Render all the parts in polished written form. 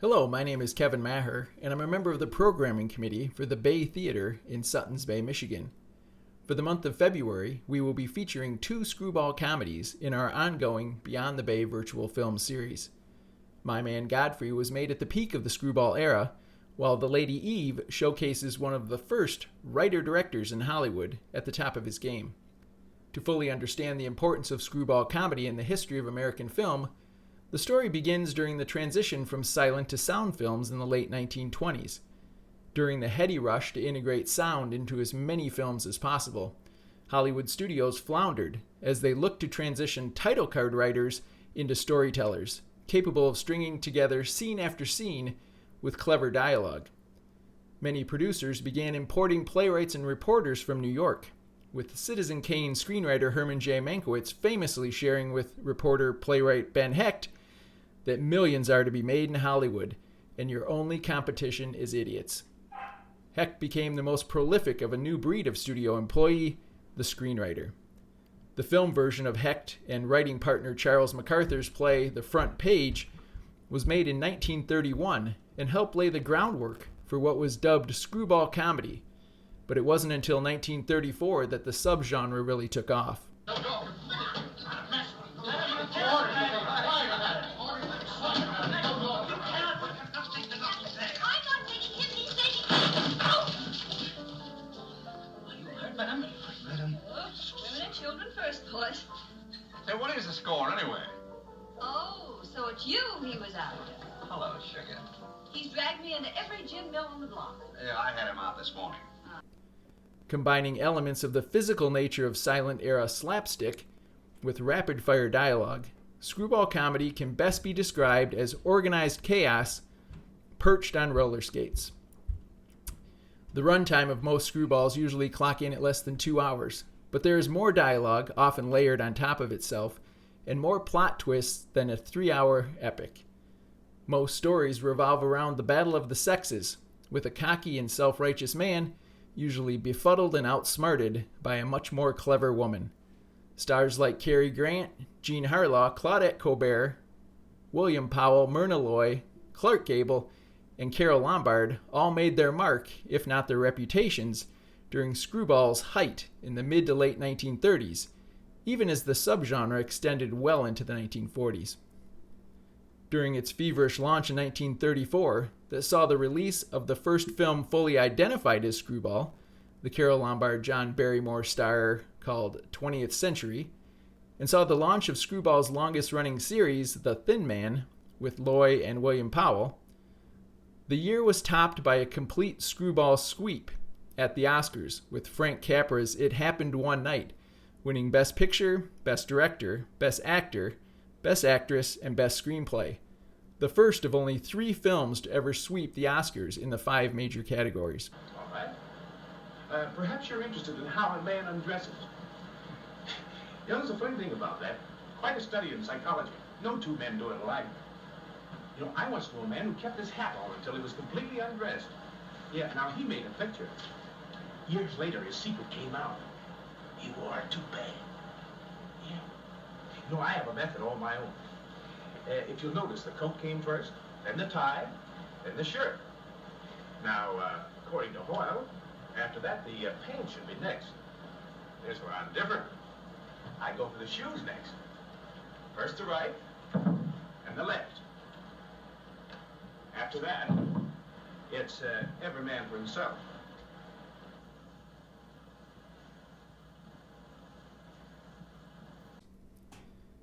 Hello, my name is Kevin Maher, and I'm a member of the programming committee for the Bay Theater in Suttons Bay, Michigan. For the month of February, we will be featuring 2 Screwball comedies in our ongoing Beyond the Bay virtual film series. My Man Godfrey was made at the peak of the Screwball era, while The Lady Eve showcases one of the first writer-directors in Hollywood at the top of his game. To fully understand the importance of Screwball comedy in the history of American film, the story begins during the transition from silent to sound films in the late 1920s. During the heady rush to integrate sound into as many films as possible, Hollywood studios floundered as they looked to transition title card writers into storytellers, capable of stringing together scene after scene with clever dialogue. Many producers began importing playwrights and reporters from New York, with Citizen Kane screenwriter Herman J. Mankiewicz famously sharing with reporter-playwright Ben Hecht that millions are to be made in Hollywood, and your only competition is idiots. Hecht became the most prolific of a new breed of studio employee, the screenwriter. The film version of Hecht and writing partner Charles MacArthur's play The Front Page was made in 1931 and helped lay the groundwork for what was dubbed screwball comedy, but it wasn't until 1934 that the subgenre really took off. Hey, what is the score anyway? Oh, so it's you he was after. Hello, sugar. He's dragged me into every gin mill on the block. Yeah, I had him out this morning. Combining elements of the physical nature of silent-era slapstick with rapid-fire dialogue, screwball comedy can best be described as organized chaos perched on roller skates. The runtime of most screwballs usually clock in at less than 2 hours, but there is more dialogue, often layered on top of itself, and more plot twists than a 3-hour epic. Most stories revolve around the battle of the sexes, with a cocky and self-righteous man usually befuddled and outsmarted by a much more clever woman. Stars like Cary Grant, Jean Harlow, Claudette Colbert, William Powell, Myrna Loy, Clark Gable, and Carole Lombard all made their mark, if not their reputations, during Screwball's height in the mid to late 1930s, even as the subgenre extended well into the 1940s. During its feverish launch in 1934, that saw the release of the first film fully identified as Screwball, the Carole Lombard John Barrymore star called 20th Century, and saw the launch of Screwball's longest-running series, The Thin Man, with Loy and William Powell, the year was topped by a complete Screwball sweep at the Oscars, with Frank Capra's It Happened One Night winning Best Picture, Best Director, Best Actor, Best Actress, and Best Screenplay, the first of only 3 films to ever sweep the Oscars in the 5 major categories. All right. Perhaps you're interested in how a man undresses. You know, there's a funny thing about that. Quite a study in psychology. No 2 men do it alike. You know, I once knew a man who kept his hat on until he was completely undressed. Yeah, now he made a picture. Years later, his secret came out. He wore a toupee. Yeah. You know, I have a method all my own. If you'll notice, the coat came first, then the tie, then the shirt. Now, according to Hoyle, after that, the pants should be next. Here's where I'm different. I go for the shoes next. First the right, and the left. After that, it's every man for himself.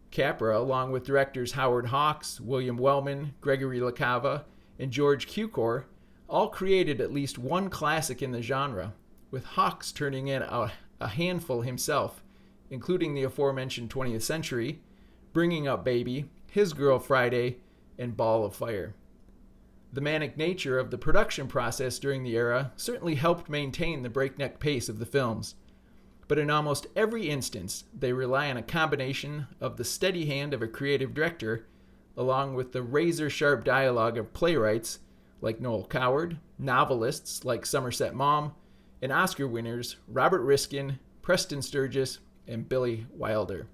Capra, along with directors Howard Hawks, William Wellman, Gregory LaCava, and George Cukor, all created at least one classic in the genre, with Hawks turning in a handful himself, including the aforementioned 20th Century, Bringing Up Baby, His Girl Friday, and Ball of Fire. The manic nature of the production process during the era certainly helped maintain the breakneck pace of the films, but in almost every instance, they rely on a combination of the steady hand of a creative director, along with the razor-sharp dialogue of playwrights like Noel Coward, novelists like Somerset Maugham, and Oscar winners Robert Riskin, Preston Sturges, and Billy Wilder.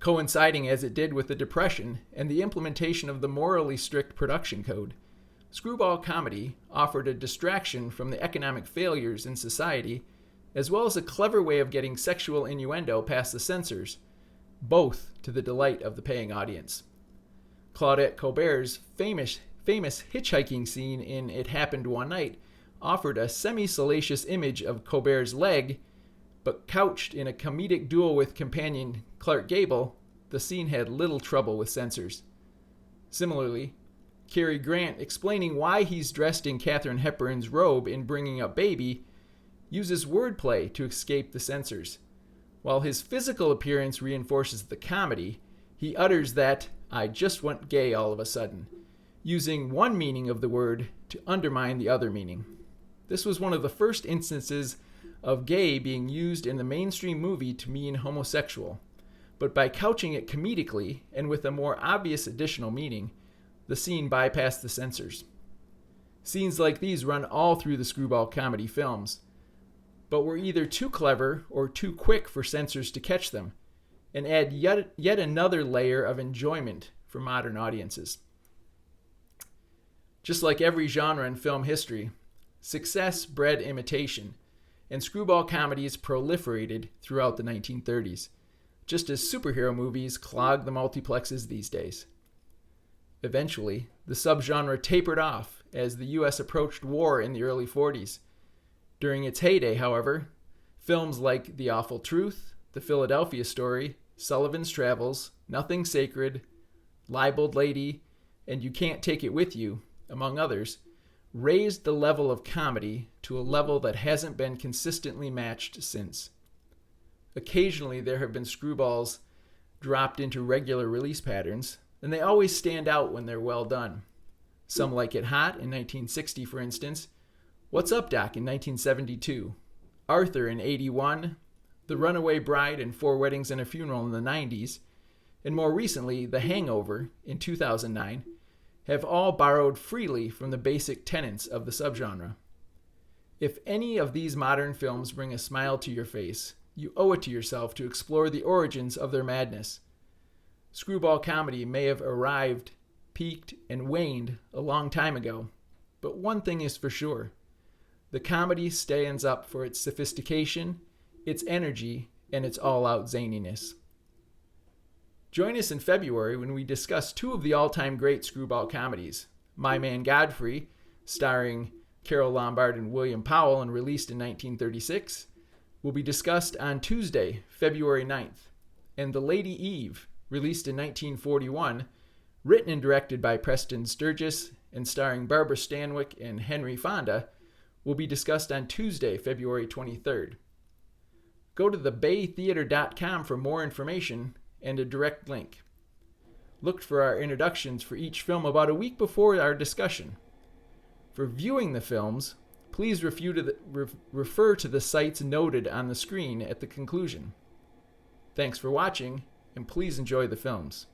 Coinciding as it did with the Depression and the implementation of the morally strict production code, screwball comedy offered a distraction from the economic failures in society, as well as a clever way of getting sexual innuendo past the censors, both to the delight of the paying audience. Claudette Colbert's famous hitchhiking scene in It Happened One Night offered a semi-salacious image of Colbert's leg, but couched in a comedic duel with companion Clark Gable, the scene had little trouble with censors. Similarly, Cary Grant explaining why he's dressed in Katharine Hepburn's robe in Bringing Up Baby uses wordplay to escape the censors. While his physical appearance reinforces the comedy, he utters that, "I just went gay all of a sudden," using one meaning of the word to undermine the other meaning. This was one of the first instances of gay being used in the mainstream movie to mean homosexual, but by couching it comedically and with a more obvious additional meaning, the scene bypassed the censors. Scenes like these run all through the screwball comedy films, but were either too clever or too quick for censors to catch them, and add yet another layer of enjoyment for modern audiences. Just like every genre in film history, success bred imitation, and screwball comedies proliferated throughout the 1930s, just as superhero movies clog the multiplexes these days. Eventually, the subgenre tapered off as the U.S. approached war in the early 40s. During its heyday, however, films like The Awful Truth, The Philadelphia Story, Sullivan's Travels, Nothing Sacred, Libeled Lady, and You Can't Take It With You, among others, raised the level of comedy to a level that hasn't been consistently matched since. Occasionally there have been screwballs dropped into regular release patterns, and they always stand out when they're well done. Some Like It Hot in 1960, for instance, What's Up, Doc in 1972, Arthur in 81, The Runaway Bride and Four Weddings and a Funeral in the 90s, and more recently The Hangover in 2009, have all borrowed freely from the basic tenets of the subgenre. If any of these modern films bring a smile to your face, you owe it to yourself to explore the origins of their madness. Screwball comedy may have arrived, peaked, and waned a long time ago, but one thing is for sure. The comedy stands up for its sophistication, its energy, and its all-out zaniness. Join us in February when we discuss two of the all-time great screwball comedies. My Man Godfrey, starring Carole Lombard and William Powell and released in 1936, will be discussed on Tuesday, February 9th. And The Lady Eve, released in 1941, written and directed by Preston Sturgis and starring Barbara Stanwyck and Henry Fonda, will be discussed on Tuesday, February 23rd. Go to thebaytheater.com for more information and a direct link. Look for our introductions for each film about a week before our discussion. For viewing the films, please refer to the sites noted on the screen at the conclusion. Thanks for watching, and please enjoy the films.